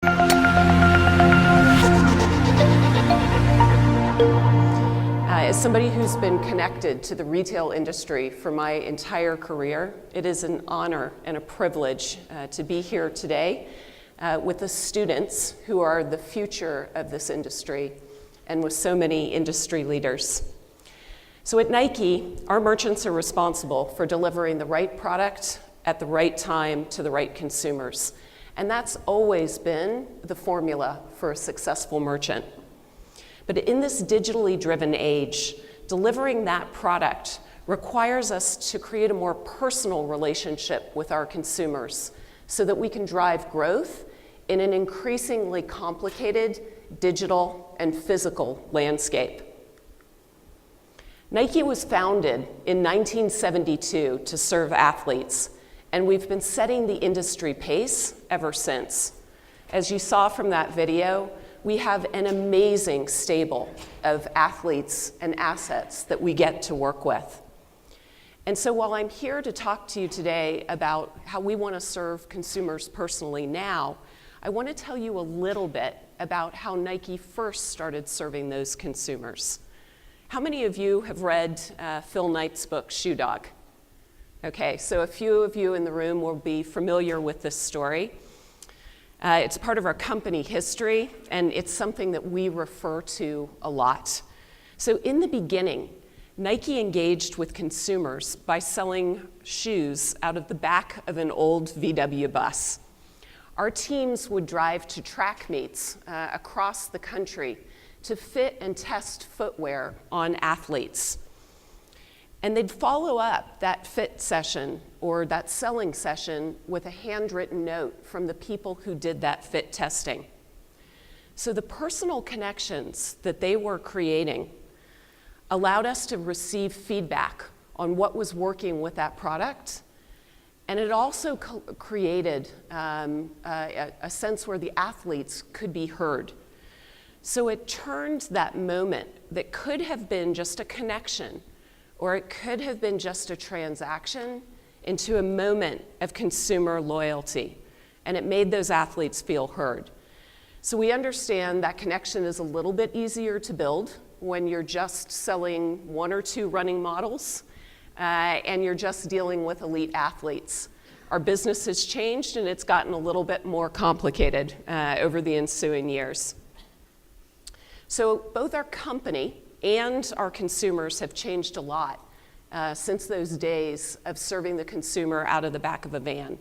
As somebody who's been connected to the retail industry for my entire career, it is an honor and a privilege to be here today with the students who are the future of this industry and with so many industry leaders. So at Nike, our merchants are responsible for delivering the right product at the right time to the right consumers. And that's always been the formula for a successful merchant. But in this digitally driven age, delivering that product requires us to create a more personal relationship with our consumers so that we can drive growth in an increasingly complicated digital and physical landscape. Nike was founded in 1972 to serve athletes, and we've been setting the industry pace ever since. As you saw from that video, we have an amazing stable of athletes and assets that we get to work with. And so while I'm here to talk to you today about how we want to serve consumers personally now, I want to tell you a little bit about how Nike first started serving those consumers. How many of you have read Phil Knight's book, Shoe Dog? Okay, so a few of you in the room will be familiar with this story. It's part of our company history, and it's something that we refer to a lot. So in the beginning, Nike engaged with consumers by selling shoes out of the back of an old VW bus. Our teams would drive to track meets across the country to fit and test footwear on athletes. And they'd follow up that fit session or that selling session with a handwritten note from the people who did that fit testing. So the personal connections that they were creating allowed us to receive feedback on what was working with that product. And it also created a sense where the athletes could be heard. So it turned that moment that could have been just a connection, or it could have been just a transaction, into a moment of consumer loyalty. And it made those athletes feel heard. So we understand that connection is a little bit easier to build when you're just selling one or two running models and you're just dealing with elite athletes. Our business has changed and it's gotten a little bit more complicated over the ensuing years. So both our company and our consumers have changed a lot since those days of serving the consumer out of the back of a van.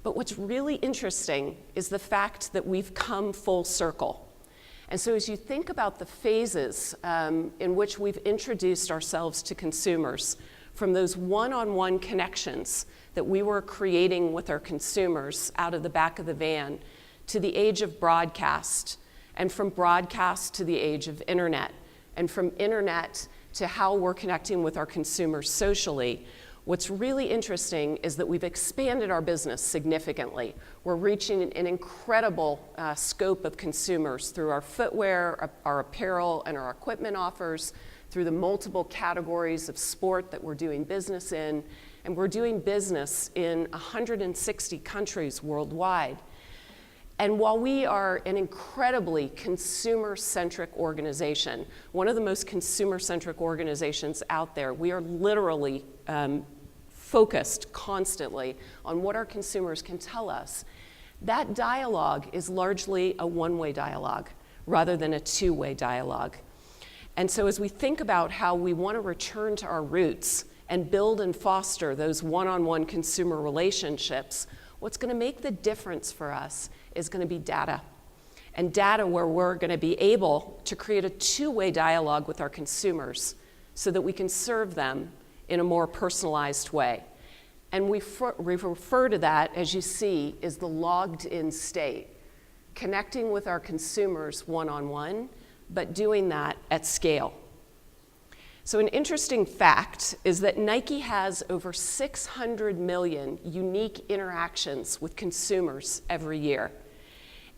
But what's really interesting is the fact that we've come full circle. And so as you think about the phases in which we've introduced ourselves to consumers, from those one-on-one connections that we were creating with our consumers out of the back of the van, to the age of broadcast, and from broadcast to the age of internet, and from internet to how we're connecting with our consumers socially, what's really interesting is that we've expanded our business significantly. We're reaching an incredible scope of consumers through our footwear, our apparel, and our equipment offers, through the multiple categories of sport that we're doing business in, and we're doing business in 160 countries worldwide. And while we are an incredibly consumer-centric organization, one of the most consumer-centric organizations out there, we are literally focused constantly on what our consumers can tell us. That dialogue is largely a one-way dialogue rather than a two-way dialogue. And so as we think about how we want to return to our roots and build and foster those one-on-one consumer relationships, what's going to make the difference for us is going to be data. And data where we're going to be able to create a two-way dialogue with our consumers so that we can serve them in a more personalized way. And we refer to that, as you see, as the logged-in state, connecting with our consumers one-on-one, but doing that at scale. So an interesting fact is that Nike has over 600 million unique interactions with consumers every year.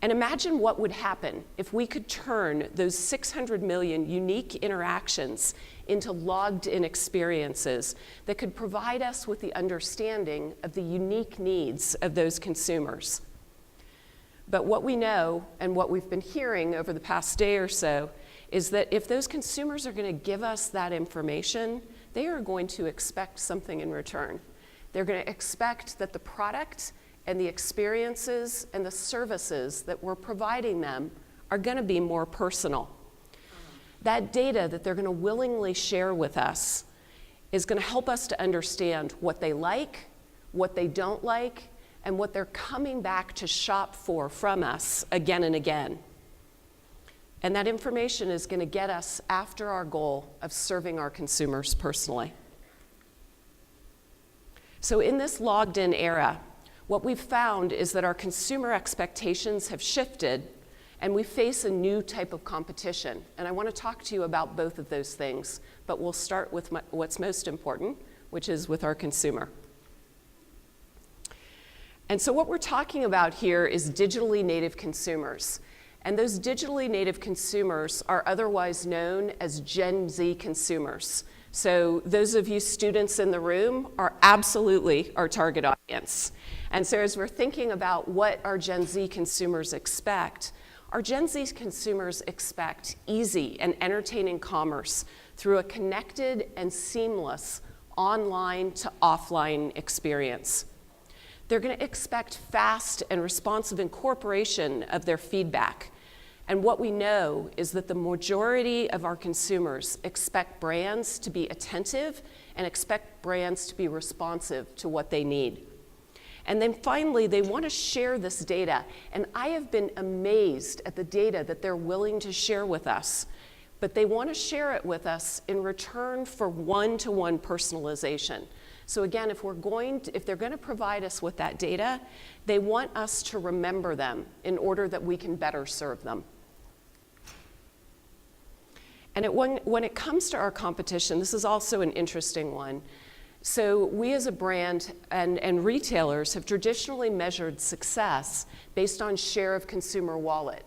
And imagine what would happen if we could turn those 600 million unique interactions into logged-in experiences that could provide us with the understanding of the unique needs of those consumers. But what we know and what we've been hearing over the past day or so is that if those consumers are going to give us that information, they are going to expect something in return. They're going to expect that the product and the experiences and the services that we're providing them are going to be more personal. That data that they're going to willingly share with us is going to help us to understand what they like, what they don't like, and what they're coming back to shop for from us again and again. And that information is going to get us after our goal of serving our consumers personally. So in this logged-in era, what we've found is that our consumer expectations have shifted, and we face a new type of competition. And I want to talk to you about both of those things, but we'll start with what's most important, which is with our consumer. And so what we're talking about here is digitally native consumers. And those digitally native consumers are otherwise known as Gen Z consumers. So those of you students in the room are absolutely our target audience. And so as we're thinking about what our Gen Z consumers expect, our Gen Z consumers expect easy and entertaining commerce through a connected and seamless online to offline experience. They're going to expect fast and responsive incorporation of their feedback. And what we know is that the majority of our consumers expect brands to be attentive and expect brands to be responsive to what they need. And then finally, they want to share this data. And I have been amazed at the data that they're willing to share with us. But they want to share it with us in return for one-to-one personalization. So again, if they're going to provide us with that data, they want us to remember them in order that we can better serve them. And when it comes to our competition, this is also an interesting one. So we as a brand and retailers have traditionally measured success based on share of consumer wallet.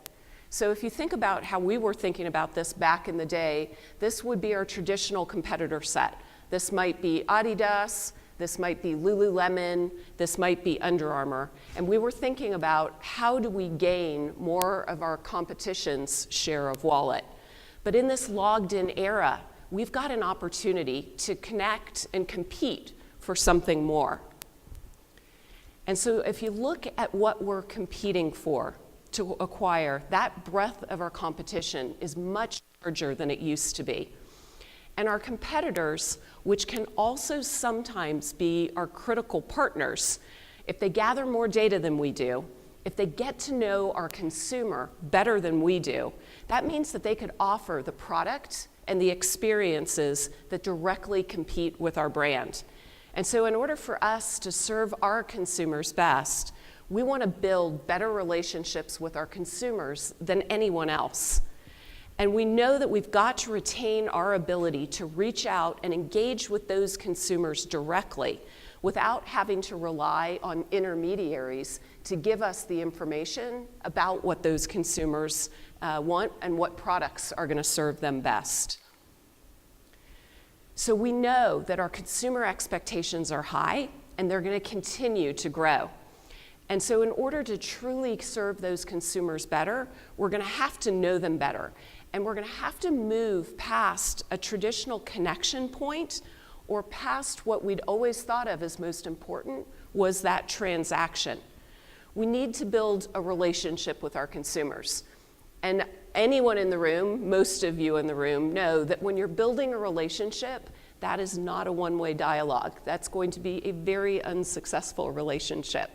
So if you think about how we were thinking about this back in the day, this would be our traditional competitor set. This might be Adidas, this might be Lululemon, this might be Under Armour. And we were thinking about how do we gain more of our competition's share of wallet. But in this logged-in era, we've got an opportunity to connect and compete for something more. And so if you look at what we're competing for to acquire, that breadth of our competition is much larger than it used to be. And our competitors, which can also sometimes be our critical partners, if they gather more data than we do, if they get to know our consumer better than we do, that means that they could offer the product and the experiences that directly compete with our brand. And so in order for us to serve our consumers best, we want to build better relationships with our consumers than anyone else. And we know that we've got to retain our ability to reach out and engage with those consumers directly without having to rely on intermediaries to give us the information about what those consumers want and what products are going to serve them best. So we know that our consumer expectations are high and they're going to continue to grow. And so in order to truly serve those consumers better, we're going to have to know them better. And we're going to have to move past a traditional connection point or past what we'd always thought of as most important was that transaction. We need to build a relationship with our consumers. And anyone in the room, most of you in the room, know that when you're building a relationship, that is not a one-way dialogue. That's going to be a very unsuccessful relationship.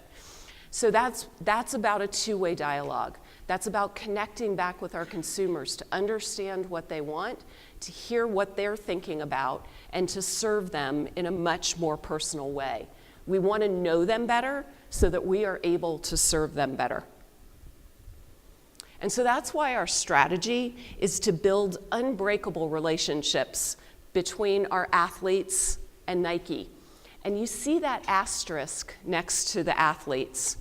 So that's about a two-way dialogue. That's about connecting back with our consumers to understand what they want, to hear what they're thinking about, and to serve them in a much more personal way. We want to know them better so that we are able to serve them better. And so that's why our strategy is to build unbreakable relationships between our athletes and Nike. And you see that asterisk next to the athletes.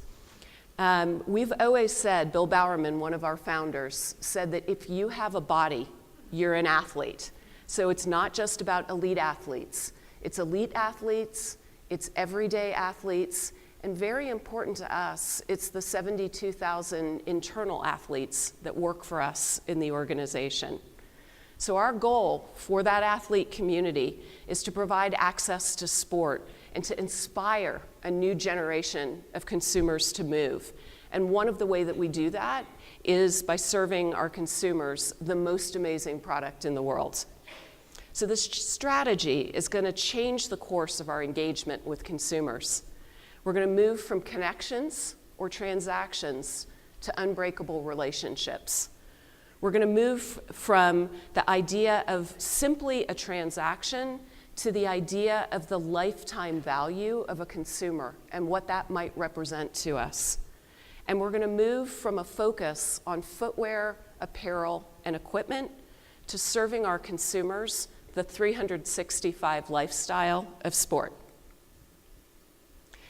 We've always said, Bill Bowerman, one of our founders, said that if you have a body, you're an athlete. So it's not just about elite athletes. It's elite athletes, it's everyday athletes, And very important to us, it's the 72,000 internal athletes that work for us in the organization. So our goal for that athlete community is to provide access to sport and to inspire a new generation of consumers to move. And one of the ways that we do that is by serving our consumers the most amazing product in the world. So this strategy is going to change the course of our engagement with consumers. We're going to move from connections or transactions to unbreakable relationships. We're going to move from the idea of simply a transaction to the idea of the lifetime value of a consumer and what that might represent to us. And we're going to move from a focus on footwear, apparel, and equipment to serving our consumers the 365 lifestyle of sport.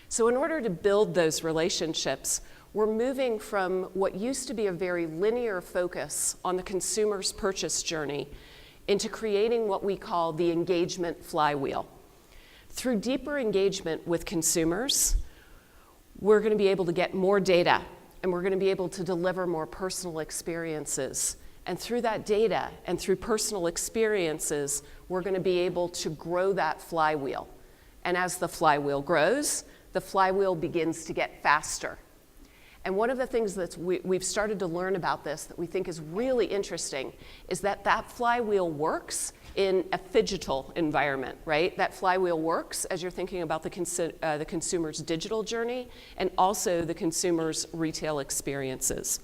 So in order to build those relationships, we're moving from what used to be a very linear focus on the consumer's purchase journey into creating what we call the engagement flywheel. Through deeper engagement with consumers, we're going to be able to get more data, and we're going to be able to deliver more personal experiences. And through that data and through personal experiences, we're going to be able to grow that flywheel. And as the flywheel grows, the flywheel begins to get faster. And one of the things that we've started to learn about this that we think is really interesting is that that flywheel works in a phygital environment, right? That flywheel works as you're thinking about the consumer's digital journey and also the consumer's retail experiences.